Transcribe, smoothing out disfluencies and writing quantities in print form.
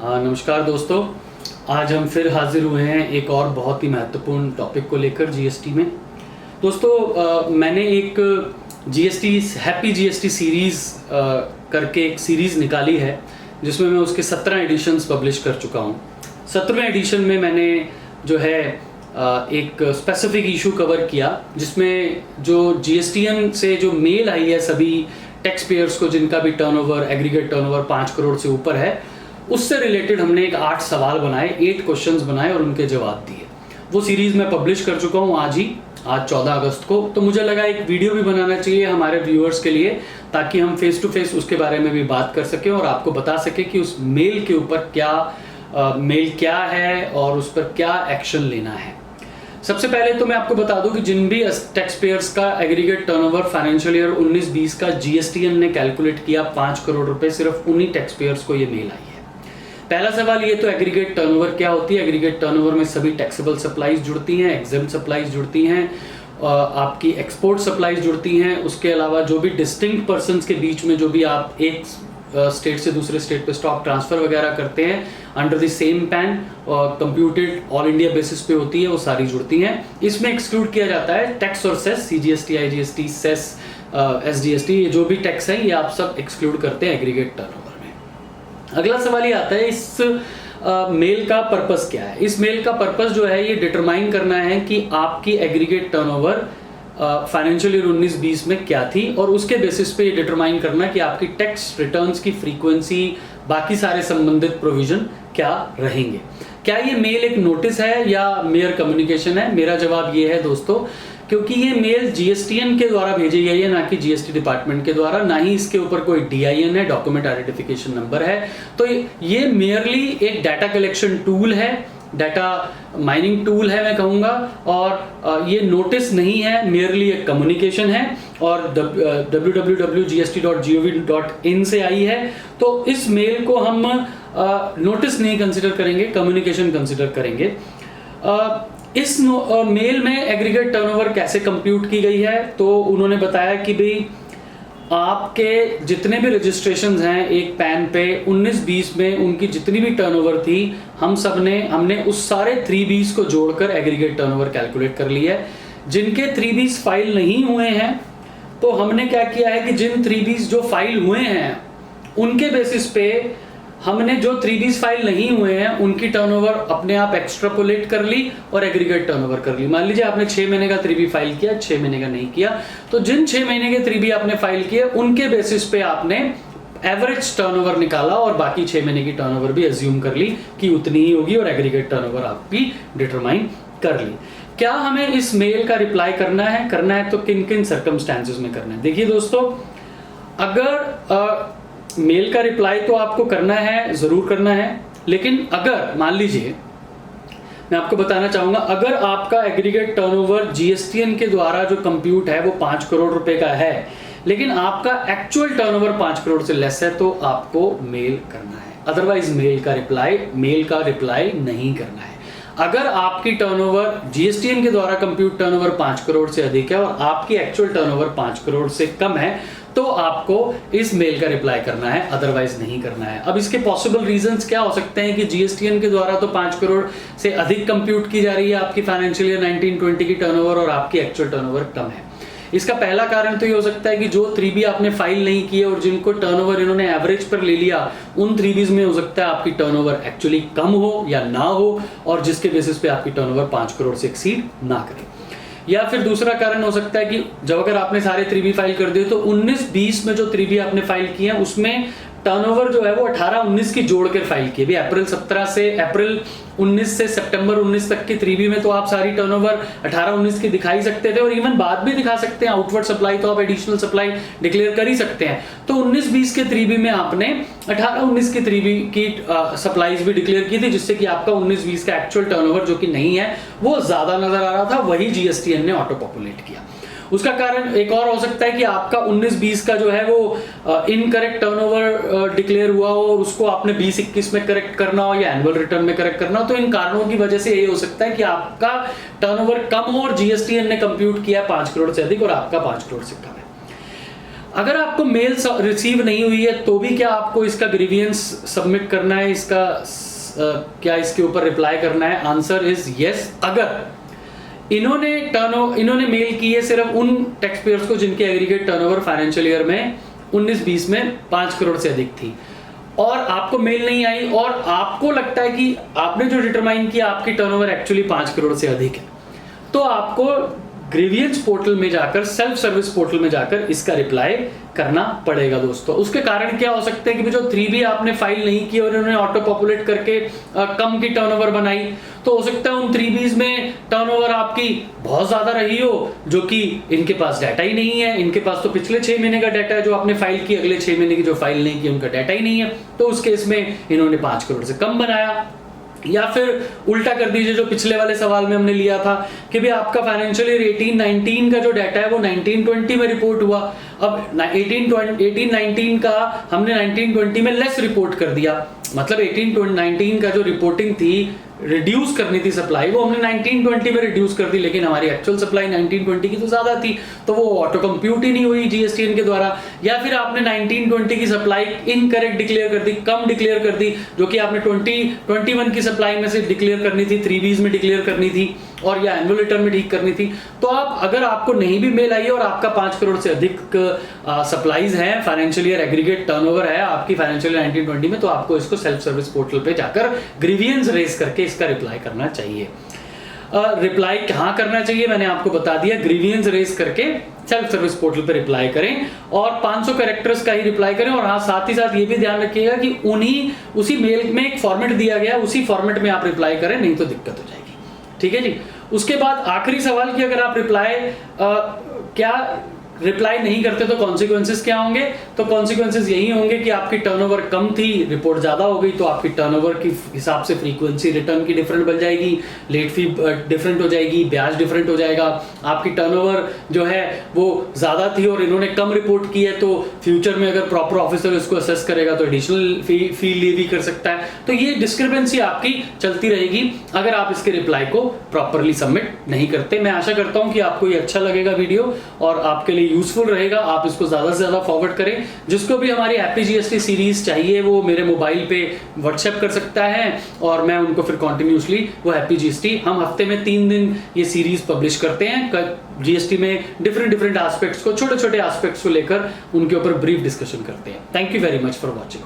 नमस्कार दोस्तों। आज हम फिर हाजिर हुए हैं एक और बहुत ही महत्वपूर्ण टॉपिक को लेकर जीएसटी में। दोस्तों मैंने एक जीएसटी हैप्पी जीएसटी सीरीज़ करके एक सीरीज़ निकाली है जिसमें मैं उसके 17 एडिशंस पब्लिश कर चुका हूँ। 17वें एडिशन में मैंने जो है एक स्पेसिफिक इशू कवर किया जिसमें जो जीएसटीएन से जो मेल आई है सभी टैक्स पेयर्स को जिनका भी टर्नओवर एग्रीगेट टर्नओवर 5 करोड़ से ऊपर है, उससे रिलेटेड हमने एक 8 सवाल बनाए, 8 क्वेश्चंस बनाए और उनके जवाब दिए। वो सीरीज मैं पब्लिश कर चुका हूँ आज 14 अगस्त को। तो मुझे लगा एक वीडियो भी बनाना चाहिए हमारे व्यूअर्स के लिए ताकि हम फेस टू फेस उसके बारे में भी बात कर सकें और आपको बता सकें कि उस मेल के ऊपर मेल क्या है और उस पर क्या एक्शन लेना है। सबसे पहले तो मैं आपको बता दूं कि जिन भी टैक्स पेयर्स का एग्रीगेट टर्नओवर फाइनेंशियल ईयर 19-20 का जीएसटीएन ने कैलकुलेट किया 5 करोड़ रुपए, सिर्फ उन्हीं टैक्स पेयर्स को ये मेल आई है। पहला सवाल ये तो एग्रीगेट टर्नओवर क्या होती है। एग्रीगेट टर्नओवर में सभी टैक्सेबल सप्लाईज जुड़ती हैं, एग्जेम्प्ट सप्लाईज जुड़ती हैं, आपकी एक्सपोर्ट सप्लाईज जुड़ती हैं। उसके अलावा जो भी डिस्टिंक्ट पर्सन्स के बीच में जो भी आप एक स्टेट से दूसरे स्टेट पे स्टॉक ट्रांसफर वगैरह करते हैं अंडर द सेम पैन और कंप्यूटेड ऑल इंडिया बेसिस पे होती है, वो सारी जुड़ती हैं। इसमें एक्सक्लूड किया जाता है टैक्स और cess, CGST, IGST, cess, SGST, ये जो भी टैक्स है ये आप सब एक्सक्लूड करते हैं एग्रीगेट टर्नओवर में। अगला सवाल ये आता है इस मेल का पर्पस क्या है। इस मेल का पर्पस जो है ये डिटरमाइन करना है कि आपकी एग्रीगेट टर्नओवर फाइनेंशियल ईयर 19-20 में क्या थी और उसके बेसिस पे ये डिटरमाइन करना कि आपकी टैक्स रिटर्न्स की फ्रीक्वेंसी, बाकी सारे संबंधित प्रोविजन क्या रहेंगे। क्या ये मेल एक नोटिस है या मेयर कम्युनिकेशन है? मेरा जवाब ये है दोस्तों, क्योंकि ये मेल जीएसटीएन के द्वारा भेजी गई है, ना कि जीएसटी डिपार्टमेंट के द्वारा, ना ही इसके ऊपर कोई डीआईएन है, डॉक्यूमेंट आइडेंटिफिकेशन नंबर है। तो ये मेयरली एक डाटा कलेक्शन टूल है, डाटा माइनिंग टूल है मैं कहूँगा, और ये नोटिस नहीं है, मेयरली एक कम्युनिकेशन है और www.gst.gov.in से आई है। तो इस मेल को हम नोटिस नहीं कंसिडर करेंगे, कम्युनिकेशन कंसिडर करेंगे। इस मेल में एग्रीगेट टर्नओवर कैसे कंप्यूट की गई है, तो उन्होंने बताया कि भाई आपके जितने भी रजिस्ट्रेशंस हैं एक पैन पे 19-20 में उनकी जितनी भी टर्नओवर थी हमने उस सारे 3Bs को जोड़कर एग्रीगेट टर्नओवर कैलकुलेट कर लिया है। जिनके 3Bs फाइल नहीं हुए हैं तो हमने क्या किया है कि जिन 3Bs जो फाइल हुए हैं उनके बेसिस पे हमने जो 3Bs फाइल नहीं हुए हैं उनकी टर्नओवर अपने आप एक्स्ट्रापोलेट कर ली और एग्रीगेट टर्नओवर कर ली। मान लीजिए आपने 6 महीने का 3B फाइल किया, 6 महीने का नहीं किया, तो जिन 6 महीने के 3B आपने फाइल किए उनके बेसिस पे आपने एवरेज टर्नओवर निकाला और बाकी 6 महीने की टर्नओवर भी एज्यूम कर ली कि उतनी ही होगी और एग्रीगेट टर्नओवर आपकी डिटरमाइन कर ली। क्या हमें इस मेल का रिप्लाई करना है तो किन किन सर्कमस्टेंसेस में करना है। देखिए दोस्तों, अगर मेल का रिप्लाई तो आपको करना है, जरूर करना है, लेकिन अगर मान लीजिए मैं आपको बताना चाहूंगा, अगर आपका एग्रीगेट टर्नओवर जीएसटीएन के द्वारा जो कंप्यूट है वो 5 करोड़ रुपए का है लेकिन आपका एक्चुअल टर्नओवर 5 करोड़ से लेस है तो आपको मेल करना है, अदरवाइज मेल का रिप्लाई नहीं करना है। अगर आपकी टर्नओवर जीएसटीएन के द्वारा कंप्यूट टर्नओवर 5 करोड़ से अधिक है और आपकी एक्चुअल टर्नओवर 5 करोड़ से कम है तो आपको इस मेल का रिप्लाई करना है, अदरवाइज नहीं करना है। अब इसके पॉसिबल रीजंस क्या हो सकते हैं कि जीएसटीएन के द्वारा तो 5 करोड़ से अधिक कंप्यूट की जा रही है आपकी फाइनेंशियल ईयर 19-20 की टर्नओवर और आपकी एक्चुअल टर्नओवर कम है। इसका पहला कारण तो ये हो सकता है कि जो 3B आपने फाइल नहीं किए और जिनको टर्नओवर इन्होंने एवरेज पर ले लिया उन 3Bs में हो सकता है आपकी टर्नओवर एक्चुअली कम हो या ना हो और जिसके बेसिस पे आपकी टर्नओवर 5 करोड़ से एक्सीड ना करे। या फिर दूसरा कारण हो सकता है कि जब अगर आपने सारे 3B फाइल कर दिए तो 19-20 में जो 3B आपने फाइल किए हैं उसमें टर्नओवर जो है वो 18-19 की जोड़ कर फाइल की भी। अप्रैल 19 से सितंबर 19 तक की 3B में तो आप सारी टर्नओवर 18-19 की दिखा ही सकते थे और इवन बाद भी दिखा सकते हैं। आउटवर्ड सप्लाई तो आप एडिशनल सप्लाई डिक्लेयर कर ही सकते हैं। तो 19-20 के 3B में आपने 18-19 की 3B की सप्लाईज भी डिक्लेयर की थी जिससे कि आपका 19-20 का एक्चुअल टर्नओवर जो कि नहीं है वो ज्यादा नजर आ रहा था, वही जीएसटीएन ने ऑटो पॉपुलेट किया। उसका कारण एक और हो सकता है कि आपका 19-20 का जो है वो इनकरेक्ट टर्नओवर डिक्लेयर हुआ हो और उसको आपने 20-21 में करेक्ट करना हो या एनुअल रिटर्न में करेक्ट करना हो। तो इन कारणों की वजह से ये हो सकता है कि आपका टर्नओवर कम हो और जीएसटीएन ने कंप्यूट किया 5 करोड़ से अधिक और आपका 5 करोड़ से कम है। अगर आपको मेल रिसीव नहीं हुई है तो भी क्या आपको इसका ग्रीवियंस सबमिट करना है, इसका क्या इसके ऊपर रिप्लाई करना है? Answer is yes. अगर इन्होंने मेल की है सिर्फ उन टैक्स पेयर्स को जिनके एग्रीगेट टर्नओवर फाइनेंशियल ईयर में 19-20 में 5 करोड़ से अधिक थी, और आपको मेल नहीं आई और आपको लगता है कि आपने जो डिटरमाइन किया आपकी टर्नओवर एक्चुअली 5 करोड़ से अधिक है, तो आपको ग्रीवियंस पोर्टल में जाकर, सेल्फ सर्विस पोर्टल में जाकर इसका रिप्लाई करना पड़ेगा दोस्तों। उसके कारण क्या हो सकते हैं कि जो 3B आपने फाइल नहीं की और उन्होंने ऑटो पॉपुलेट करके कम की टर्नओवर बनाई, तो हो सकता है उन 3Bs में टर्नओवर आपकी बहुत ज्यादा रही हो, जो कि इनके पास डाटा ही नहीं है। इनके पास तो पिछले 6 महीने का डाटा है जो आपने फाइल की, अगले 6 महीने की जो फाइल नहीं की उनका डाटा ही नहीं है, तो उस केस में इन्होंने 5 करोड़ से कम बनाया। या फिर उल्टा कर दीजिए, जो पिछले वाले सवाल में हमने लिया था कि भाई आपका फाइनेंशियल ईयर 18-19 का जो डाटा है वो 19-20 में रिपोर्ट हुआ, अब 18-19 का हमने 19-20 में लेस रिपोर्ट कर दिया, मतलब 18-19 का जो रिपोर्टिंग थी, रिड्यूस करनी थी सप्लाई, वो हमने 19-20 में रिड्यूस कर दी, लेकिन हमारी एक्चुअल सप्लाई 19-20 की तो ज्यादा थी, तो वो ऑटो कंप्यूट ही नहीं हुई जीएसटीएन के द्वारा। या फिर आपने 19-20 की सप्लाई इनकरेक्ट डिक्लेयर कर दी, कम डिक्लेयर कर दी, जो कि आपने 20-21 की सप्लाई में से डिक्लेयर करनी थी, 3Bs में डिक्लेयर करनी थी और या एनुअल रिटर्न में ठीक करनी थी। तो आप, अगर आपको नहीं भी मेल आई है और आपका 5 करोड़ से अधिक सप्लाईज हैं, फाइनेंशियल ईयर एग्रीगेट टर्नओवर है आपकी फाइनेंशियल ईयर 19-20 में, तो आपको इसको सेल्फ सर्विस पोर्टल पे जाकर ग्रीवियंस रेज करके इसका रिप्लाई करना चाहिए। रिप्लाई कहाँ करना चाहिए मैंने आपको बता दिया, ग्रीवियंस रेज करके सेल्फ सर्विस पोर्टल पे रिप्लाई करें और 500 कैरेक्टर्स का ही रिप्लाई करें। और हाँ, साथ ही साथ ये भी ध्यान रखिएगा कि उसी मेल में एक फॉर्मेट दिया गया, उसी फॉर्मेट में आप रिप्लाई करें, नहीं तो दिक्कत हो जाएगी। ठीक है जी। उसके बाद आखिरी सवाल कि अगर आप रिप्लाई नहीं करते तो कॉन्सिक्वेंसेस क्या होंगे? तो कॉन्सिक्वेंसेस यही होंगे कि आपकी टर्नओवर कम थी, रिपोर्ट ज्यादा हो गई, तो आपकी टर्नओवर की हिसाब से फ्रीक्वेंसी रिटर्न की डिफरेंट बन जाएगी, लेट फी डिफरेंट हो जाएगी, ब्याज डिफरेंट हो जाएगा। आपकी टर्नओवर जो है वो ज्यादा थी और इन्होंने कम रिपोर्ट की है, तो फ्यूचर में अगर प्रॉपर ऑफिसर इसको असेस करेगा तो एडिशनल फी ले भी कर सकता है। तो ये डिस्क्रिपेंसी आपकी चलती रहेगी अगर आप इसके रिप्लाई को प्रॉपरली सबमिट नहीं करते। मैं आशा करता हूं कि आपको ये अच्छा लगेगा वीडियो और आपके लिए यूजफुल रहेगा। आप इसको ज्यादा से ज्यादा फॉरवर्ड करें। जिसको भी हमारी हैप्पी जीएसटी सीरीज चाहिए वो मेरे मोबाइल पे व्हाट्सएप कर सकता है और मैं उनको फिर कॉन्टिन्यूसली वो हैप्पी जीएसटी, हम हफ्ते में 3 दिन ये सीरीज पब्लिश करते हैं जीएसटी में डिफरेंट एस्पेक्ट्स को, छोटे छोटे एस्पेक्ट्स को लेकर उनके ऊपर ब्रीफ डिस्कशन करते हैं। Thank you very much for watching.